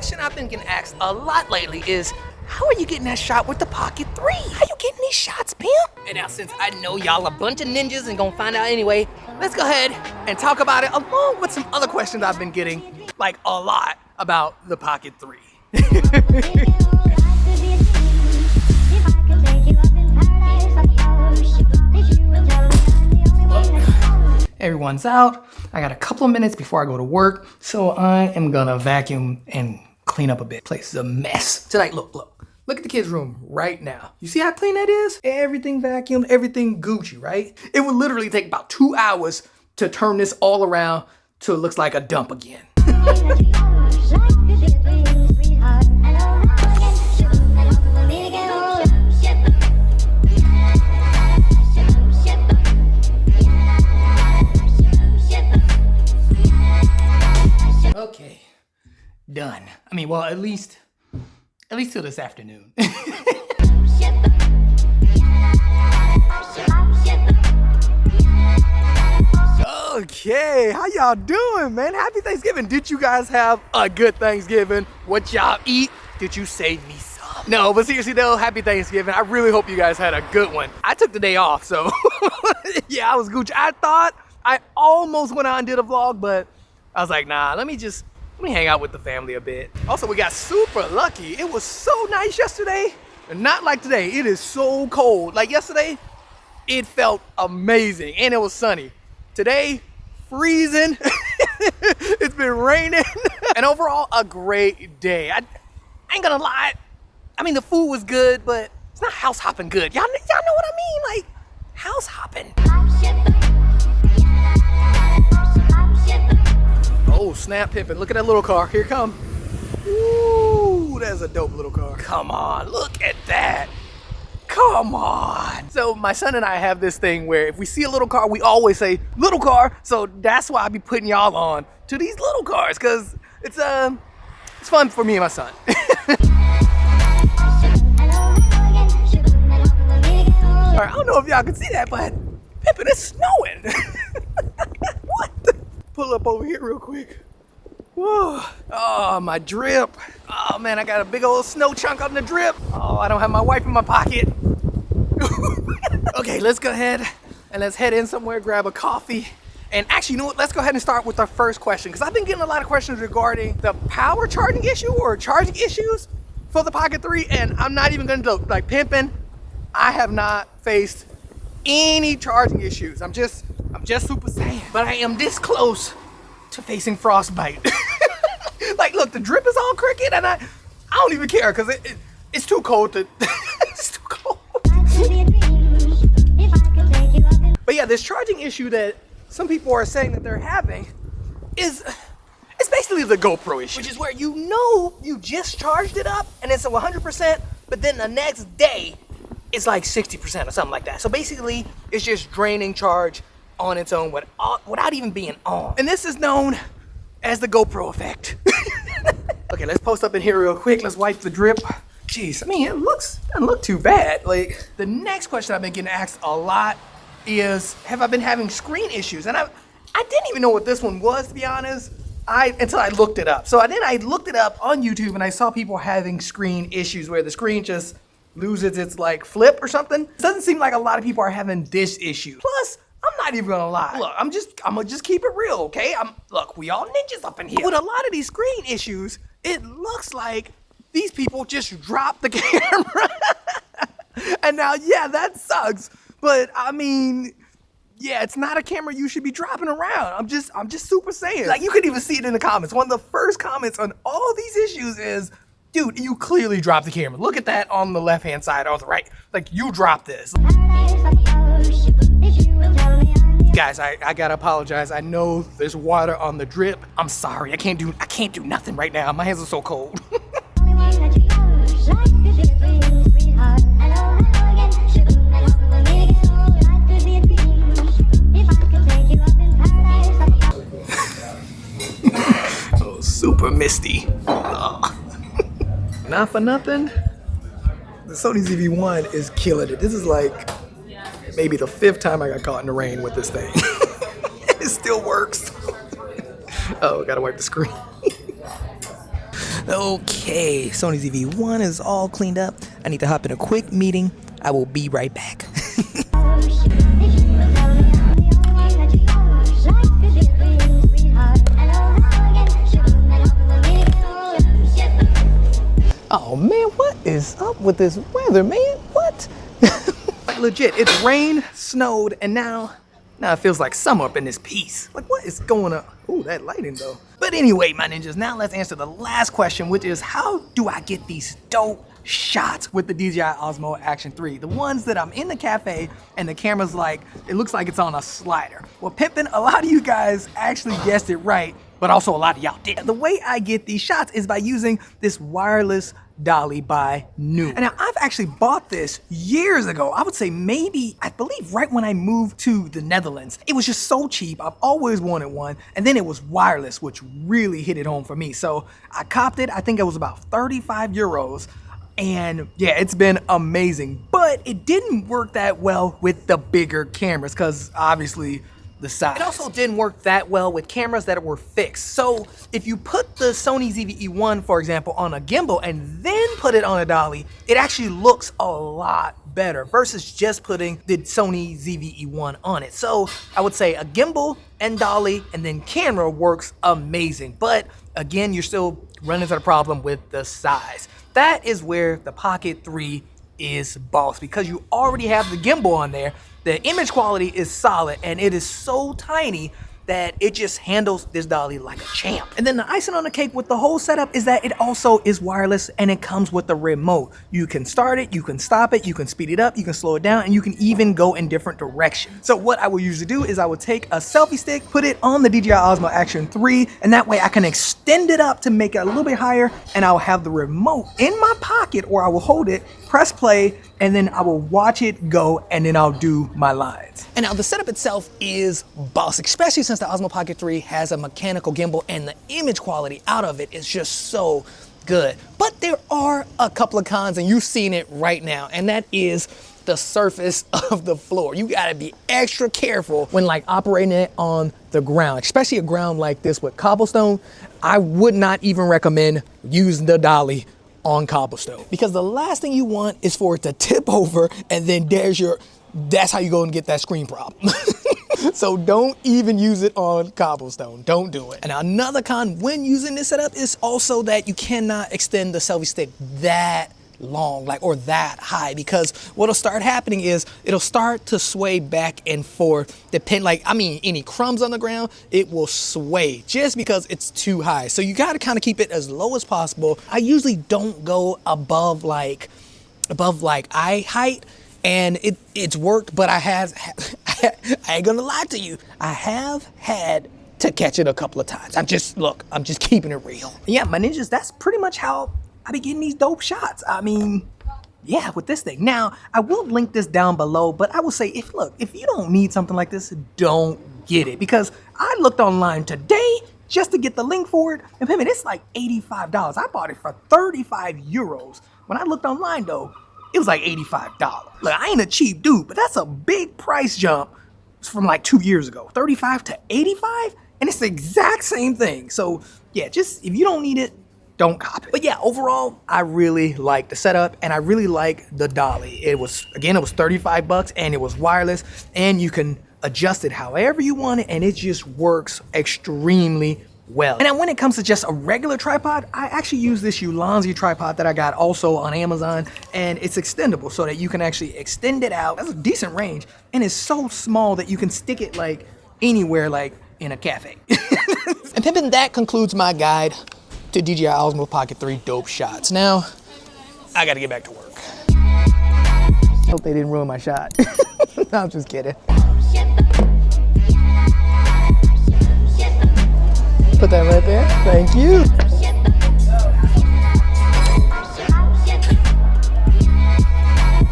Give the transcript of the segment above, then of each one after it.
question I've been getting asked a lot lately is, how are you getting that shot with the Pocket 3? How you getting these shots, pimp? And now since I know y'all a bunch of ninjas and gonna find out anyway, let's go ahead and talk about it along with some other questions I've been getting, like a lot, about the Pocket 3. Everyone's out. I got a couple of minutes before I go to work, so I am gonna vacuum and clean up a bit. Place is a mess. Tonight, look at the kids' room right now. You see how clean that is? Everything vacuumed, everything Gucci, right? It would literally take about 2 hours to turn this all around till it looks like a dump again. Okay, done. I mean, well, at least till this afternoon. Okay, how y'all doing, man? Happy Thanksgiving. Did you guys have a good Thanksgiving? What y'all eat? Did you save me some? No, but seriously though, happy Thanksgiving. I really hope you guys had a good one. I took the day off, so yeah, I was Gucci. I almost went out and did a vlog, but I was like, nah, let me hang out with the family a bit. Also, we got super lucky. It was so nice yesterday, and not like today. It is so cold. Like yesterday, it felt amazing, and it was sunny. Today, freezing. It's been raining. And overall, a great day. I ain't gonna lie. I mean, the food was good, but it's not house hopping good. Y'all know what I mean? Like, house hopping. Oh, snap pimping. Look at that little car. Here it come. Ooh, that's a dope little car. Come on, look at that. Come on. So my son and I have this thing where if we see a little car, we always say, little car. So that's why I be putting y'all on to these little cars, because it's fun for me and my son. All right, I don't know if y'all can see that, but pimpin', it's snowing. What the? Pull up over here real quick. Whoa. Oh, my drip. Oh man, I got a big old snow chunk on the drip. Oh, I don't have my wipe in my pocket. Okay, let's go ahead and let's head in somewhere, grab a coffee. And actually, you know what? Let's go ahead and start with our first question, because I've been getting a lot of questions regarding the power charging issue or charging issues for the Pocket 3, and I'm not even gonna joke, like pimping, I have not faced any charging issues. I'm just Super Saiyan, but I am this close to facing frostbite. Like, look, the drip is all crooked, and I don't even care, because it's too cold to. It's too cold. But yeah, this charging issue that some people are saying that they're having it's basically the GoPro issue, which is where you just charged it up and it's 100%, but then the next day it's like 60% or something like that. So basically, it's just draining charge on its own without even being on. And this is known as the GoPro effect. Okay, let's post up in here real quick. Let's wipe the drip. Jeez, I mean, it doesn't look too bad. Like, the next question I've been getting asked a lot is, have I been having screen issues? And I didn't even know what this one was, to be honest, until I looked it up. So I looked it up on YouTube, and I saw people having screen issues where the screen just loses its like flip or something. It doesn't seem like a lot of people are having this issue. Plus, I'm not even gonna lie. Look, I'm gonna just keep it real, okay? Look, we all ninjas up in here. With a lot of these screen issues, it looks like these people just dropped the camera. And now, yeah, that sucks. But I mean, yeah, it's not a camera you should be dropping around. I'm just Super Saiyan. Like, you could even see it in the comments. One of the first comments on all these issues is, dude, you clearly dropped the camera. Look at that on the left-hand side or the right. Like, you dropped this. Guys, I gotta apologize. I know there's water on the drip. I'm sorry. I can't do nothing right now. My hands are so cold. Oh, super misty. Oh. Not for nothing, the Sony ZV-1 is killing it. This is like maybe the 5th time I got caught in the rain with this thing. It still works. Oh, gotta wipe the screen. Okay, Sony ZV-1 is all cleaned up. I need to hop in a quick meeting. I will be right back. Oh man, what is up with this weather, man? What? Like legit, it's rained, snowed, and now it feels like summer up in this piece. Like what is going on? Ooh, that lighting though. But anyway, my ninjas, now let's answer the last question, which is how do I get these dope shots with the Dji Osmo Action 3? The ones that I'm in the cafe and the camera's like, it looks like it's on a slider. Well, pimpin', a lot of you guys actually guessed it right, but also a lot of y'all did. The way I get these shots is by using this wireless dolly by New. And now I've actually bought this years ago. I would say maybe, I believe right when I moved to the Netherlands. It was just so cheap. I've always wanted one. And then it was wireless, which really hit it home for me. So I copped it. I think it was about 35 euros. And yeah, it's been amazing. But it didn't work that well with the bigger cameras because obviously the size. It also didn't work that well with cameras that were fixed. So if you put the Sony ZV-E1, for example, on a gimbal and then put it on a dolly, it actually looks a lot better versus just putting the Sony ZV-E1 on it. So I would say a gimbal and dolly and then camera works amazing. But again, you're still running into the problem with the size. That is where the Pocket 3 is boss, because you already have the gimbal on there. The image quality is solid and it is so tiny that it just handles this dolly like a champ. And then the icing on the cake with the whole setup is that it also is wireless and it comes with the remote. You can start it, you can stop it, you can speed it up, you can slow it down, and you can even go in different directions. So what I would usually do is I would take a selfie stick, put it on the Dji Osmo Action 3, and that way I can extend it up to make it a little bit higher, and I'll have the remote in my pocket, or I will hold it, press play, and then I will watch it go, and then I'll do my lines. And now the setup itself is boss, especially since the Osmo Pocket 3 has a mechanical gimbal and the image quality out of it is just so good. But there are a couple of cons, and you've seen it right now, and that is the surface of the floor. You gotta be extra careful when like operating it on the ground, especially a ground like this with cobblestone. I would not even recommend using the dolly on cobblestone, because the last thing you want is for it to tip over and then that's how you go and get that screen problem. So don't even use it on cobblestone. Don't do it. And another con when using this setup is also that you cannot extend the selfie stick that long, or that high, because what'll start happening is it'll start to sway back and forth. Any crumbs on the ground, it will sway just because it's too high. So you gotta kind of keep it as low as possible. I usually don't go above eye height, and it's worked, but I ain't gonna lie to you, I have had to catch it a couple of times. I'm just keeping it real. Yeah, my ninjas, that's pretty much how I be getting these dope shots. I mean, yeah, with this thing. Now, I will link this down below, but I will say, if you don't need something like this, don't get it. Because I looked online today just to get the link for it, and payment, it's like $85. I bought it for 35 euros. When I looked online though, it was like $85. Look, I ain't a cheap dude, but that's a big price jump from like 2 years ago. 35 to 85, and it's the exact same thing. So yeah, just if you don't need it, don't cop it. But yeah, overall, I really like the setup and I really like the dolly. It was 35 bucks and it was wireless, and you can adjust it however you want it, and it just works extremely well. And then when it comes to just a regular tripod, I actually use this Ulanzi tripod that I got also on Amazon, and it's extendable so that you can actually extend it out. That's a decent range, and it's so small that you can stick it like anywhere, like in a cafe. And pimpin', that concludes my guide to Dji Osmo Pocket 3 dope shots. Now, I gotta get back to work. Hope they didn't ruin my shot. No, I'm just kidding. Put that right there. Thank you.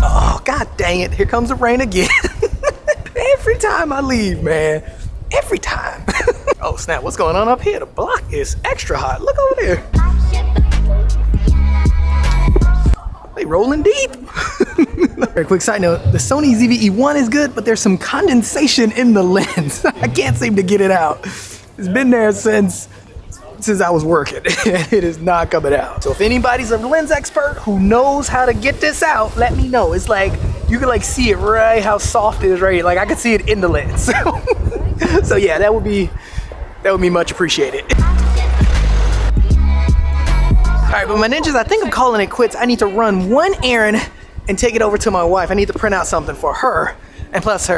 Oh, god dang it. Here comes the rain again. Every time I leave, man. Every time. Oh snap, what's going on up here? The block is extra hot. Look over there. They rolling deep. Very quick side note, the Sony ZV-E1 is good, but there's some condensation in the lens. I can't seem to get it out. It's been there since since I was working. It is not coming out. So if anybody's a lens expert who knows how to get this out, let me know. It's like, you can like see it right, how soft it is right here. Like I can see it in the lens. So yeah, that would be much appreciated. All right, but my ninjas, I think I'm calling it quits. I need to run one errand and take it over to my wife. I need to print out something for her. And plus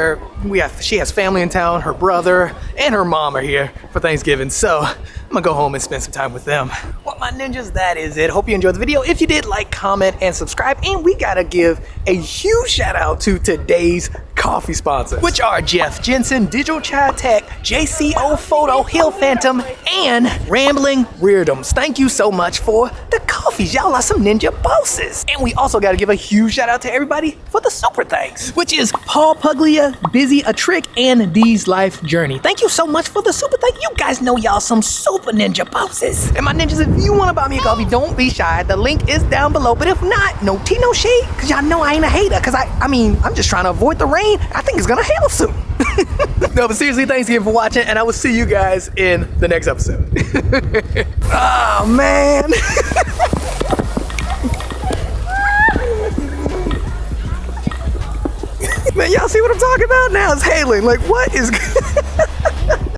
she has family in town, her brother and her mom are here for Thanksgiving. So I'm gonna go home and spend some time with them. Well, my ninjas, that is it. Hope you enjoyed the video. If you did, like, comment, and subscribe. And we gotta give a huge shout out to today's coffee sponsors, which are Jeff Jensen, Digital Chai Tech, JCO Photo, Hill Phantom, and Rambling Weirdums. Thank you so much for the coffees. Y'all are some ninja bosses. And we also gotta give a huge shout out to everybody for the super thanks, which is Paul Puglia, Busy a Trick, and D's Life Journey. Thank you so much for the super thank. You guys know y'all some super ninja bosses. And my ninjas, if you wanna buy me a coffee, don't be shy. The link is down below. But if not, no tea, no shade, cause y'all know I ain't a hater. Cause I mean, I'm just trying to avoid the rain. I think it's gonna hail soon. No, but seriously, thanks again for watching, and I will see you guys in the next episode. Oh, man. Man, y'all see what I'm talking about? Now it's hailing. Like, what is...